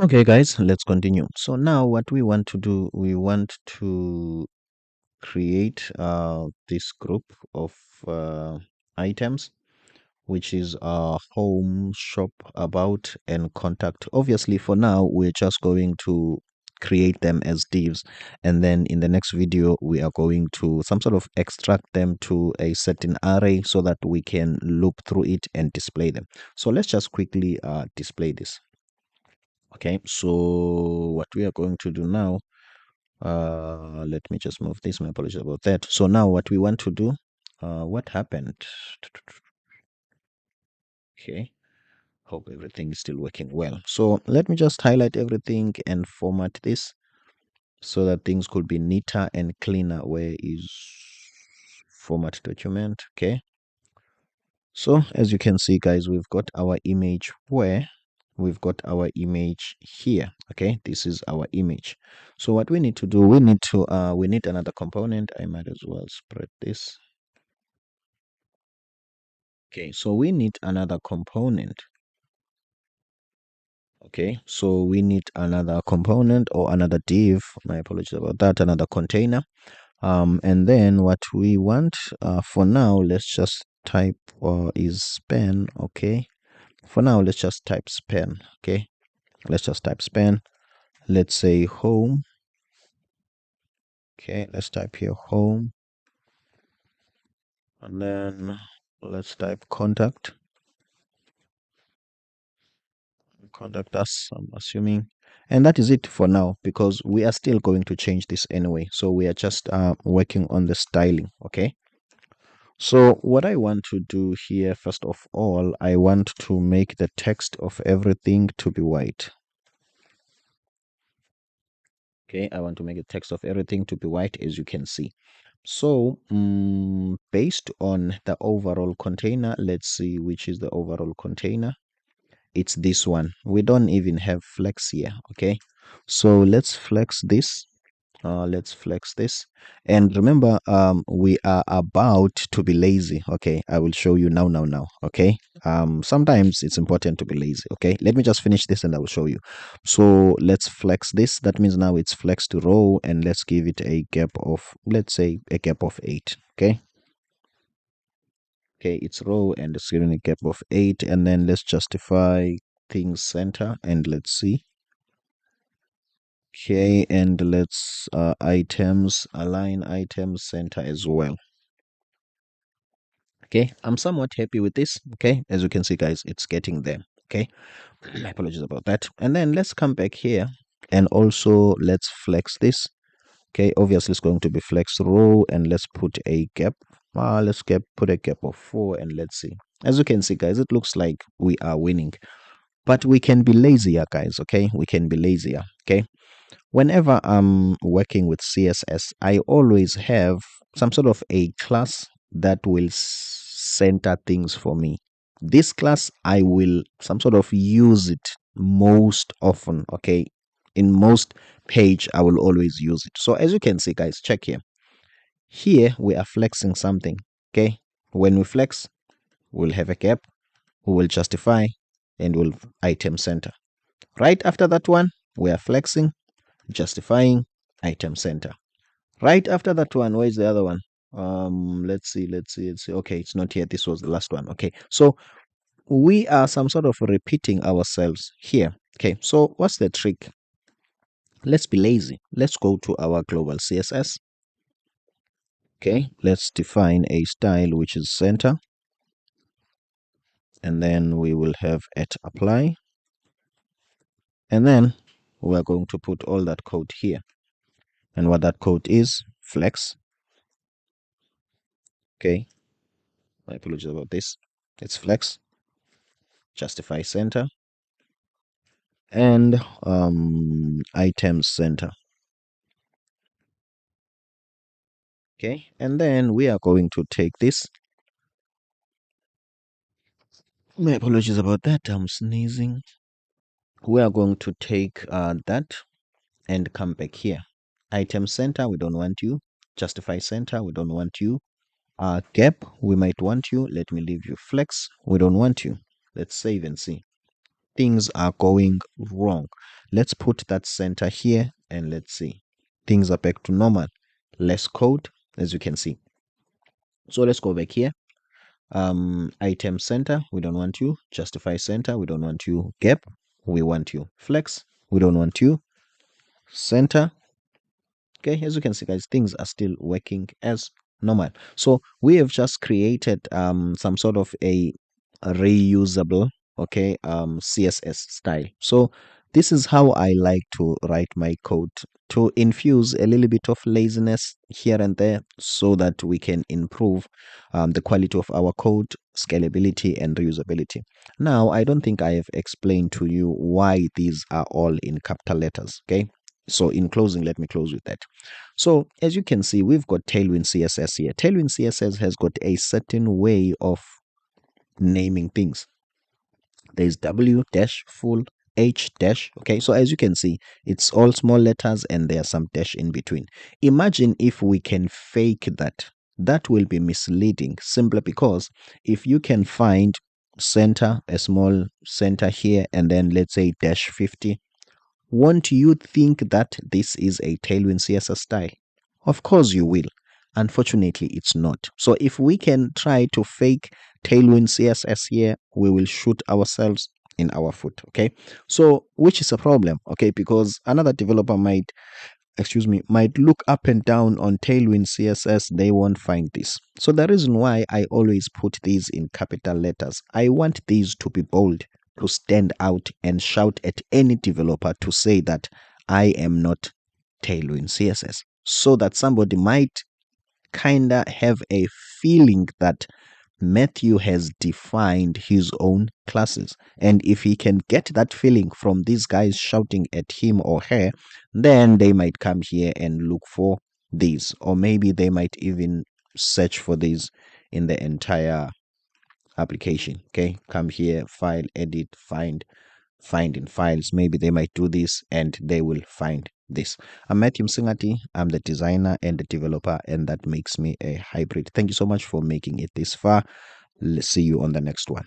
Okay, guys, let's continue. So now what we want to do, we want to create this group of items, which is home, shop, about, and contact. Obviously, for now, we're just going to create them as divs. And then in the next video, we are going to some sort of extract them to a certain array so that we can loop through it and display them. So let's just quickly display this. Okay, so what we are going to do now, let me just move this. My apologies about that. So now what we want to do, what happened? Okay, hope everything is still working well. So let me just highlight everything and format this so that things could be neater and cleaner. Where is format document? Okay, so as you can see, guys, we've got our image where we've got our image here. Okay, this is our image. So what we need to do, we need another component. I might as well spread this. Okay, so we need another component. Okay, so we need another component or another div. My apologies about that. Another container. And then what we want for now, let's just type is span. Okay, for now, let's just type span. Okay, let's just type span. Let's say home. Okay, let's type here home. And then let's type contact. Contact us, I'm assuming. And that is it for now, because we are still going to change this anyway. So we are just working on the styling. Okay. So what I want to do here, first of all, I want to make the text of everything to be white. Okay, I want to make the text of everything to be white, as you can see. So based on the overall container, let's see which is the overall container. It's this one. We don't even have flex here. Okay, so let's flex this. Let's flex this. And remember, we are about to be lazy. Okay, I will show you now. Okay, sometimes it's important to be lazy. Okay, let me just finish this and I will show you. So let's flex this. That means now it's flex to row, and let's give it a gap of, let's say, a gap of 8. Okay, it's row and it's given a gap of 8. And then let's justify things center, and let's see. Okay, and let's items, align items center as well. Okay, I'm somewhat happy with this. Okay, as you can see, guys, it's getting there. Okay, my apologies about that. And then let's come back here and also let's flex this. Okay, obviously it's going to be flex row, and let's put a gap. Put a gap of 4, and let's see. As you can see, guys, it looks like we are winning, but we can be lazier, guys. Okay, we can be lazier. Okay, whenever I'm working with CSS, I always have some sort of a class that will center things for me. This class, I will some sort of use it most often. Okay, in most page, I will always use it. So as you can see, guys, check here. Here we are flexing something. Okay, when we flex, we'll have a gap, we will justify, and we'll item center. Right after that one, we are flexing, justifying, item center. Right after that one, where is the other one? Let's see. Okay, it's not here. This was the last one. Okay, so we are some sort of repeating ourselves here. Okay, so what's the trick? Let's be lazy. Let's go to our global CSS. Okay, let's define a style which is center, and then we will have at apply, and then we are going to put all that code here. And what that code is, flex. Okay, my apologies about this. It's flex, justify center, and items center. Okay, and then we are going to take this. My apologies about that. I'm sneezing. We are going to take that and come back here. Item center, we don't want you. Justify center, we don't want you. Gap, we might want you. Let me leave you. Flex, we don't want you. Let's save and see. Things are going wrong. let's put that center here, and let's see, things are back to normal. Less code, as you can see. So let's go back here. Item center, we don't want you. Justify center, we don't want you. Gap, we want you. Flex, we don't want you. Center. Okay, as you can see, guys, things are still working as normal. So we have just created some sort of a reusable, okay, CSS style. So this is how I like to write my code, to infuse a little bit of laziness here and there so that we can improve the quality of our code, scalability, and reusability. Now, I don't think I have explained to you why these are all in capital letters. Okay, so in closing, let me close with that. So as you can see, we've got Tailwind CSS here. Tailwind CSS has got a certain way of naming things. There's W dash full H dash. Okay, so as you can see, it's all small letters and there's some dash in between. Imagine if we can fake that. That will be misleading simply because if you can find center, a small center here, and then let's say dash 50, won't you think that this is a Tailwind CSS style? Of course you will. Unfortunately, it's not. So if we can try to fake Tailwind CSS here, we will shoot ourselves in our foot. Okay. So which is a problem, okay, because another developer might look up and down on Tailwind CSS, they won't find this. So the reason why I always put these in capital letters, I want these to be bold, to stand out and shout at any developer to say that I am not Tailwind CSS, so that somebody might kinda have a feeling that Matthew has defined his own classes. And if he can get that feeling from these guys shouting at him or her, then they might come here and look for these. Or maybe they might even search for these in the entire application. Okay, come here, file, edit, find in files. Maybe they might do this and they will find this. I'm Matthew Msingathi. I'm the designer and the developer, and that makes me a hybrid. Thank you so much for making it this far. Let's see you on the next one.